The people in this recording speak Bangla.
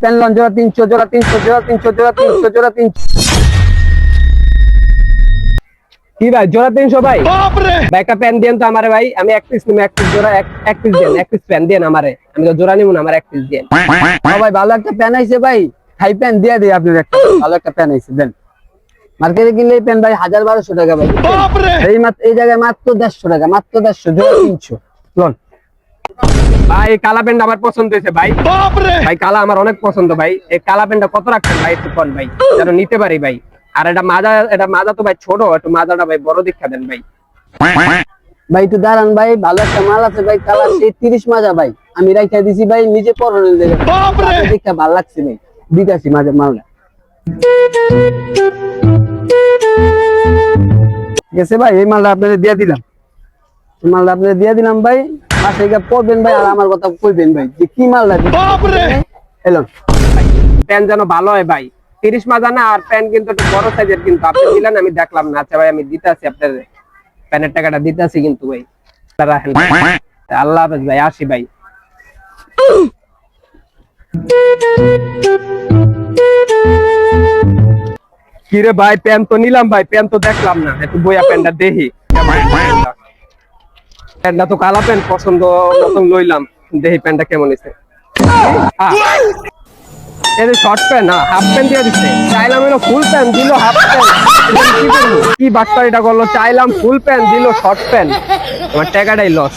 প্যান লন জোড়া 300 জোড়া 300 জোড়া 300 জোড়া 300 জোড়া 300 কি ভাই জোড়া 300 ভাই ভাই একটা প্যান দেন তো আমারে ভাই আমি এক পিস নিব এক পিস জোড়া এক পিস দেন এক পিস প্যান দেন আমারে আমি তো জোড়া নিব না আমার এক পিস দেন ভাই ভালো একটা প্যান আইছে ভাই হাই প্যান দিয়ে দেই আপনাদের একটা ভালো একটা প্যান আইছে দেন মার্কেটে কিনলে প্যান ভাই 1200 টাকা ভাই এই জায়গায় মাত্র 150 টাকা মাত্র 150 জোড়া 300 লন ভাই কালা প্যান্ট আমার পছন্দ হয়েছে ভাই ভাই কালা আমার অনেক পছন্দ ভাই এই কালা প্যান্টটা কত রাখছেন ভাই একটু কোন ভাই যেন নিতে পারি ভাই আর এটা মাজা তো ভাই ছোট একটু মাজাটা ভাই বড় দেখা দেন ভাই ভাই একটু দাঁড়ান ভাই ভালো একটা মাল আছে ভাই কালার সেই 30 মাজা ভাই আমি রাইখা দিছি ভাই নিজে পরনের জায়গা দেখা ভালো লাগছে ভাই দিতাছি মাঝে মালটা গেছে ভাই এই মালটা আপনাদের দিয়ে দিলাম এই মালটা আপনাদের দিয়ে দিলাম ভাই মাসে গা পড়বেন ভাই আর আমার কথা কইবেন ভাই যে কি মালটা এলো প্যান যেন ভালো হয় ভাই 30 মাজা না আর প্যান কিন্তু একটু বড় সাইজের কিন্তু আপনি দিলেন আমি দেখলাম না আচ্ছা ভাই আমি দিতাছি আপনার প্যানের টাকাটা দিতাছি কিন্তু ভাই রাখেন আল্লাহ হাফেজ ভাই আসি ভাই কিরে ভাই প্যান তো নিলাম ভাই প্যান তো দেখলাম না একটু বইয়া প্যানটা দেখি প্যানটা তো কালা প্যান পছন্দ মতন লইলাম দেখি প্যানটা কেমন হয়েছে শর্ট প্যান্ট না হাফ প্যান্ট দিয়ে দিচ্ছে চাইলাম হলো ফুল প্যান্ট দিল হাফ প্যান্ট কি বাটপাড়িটা করলো চাইলাম ফুল প্যান্ট দিল শর্ট প্যান্ট আমার টাকাটাই লস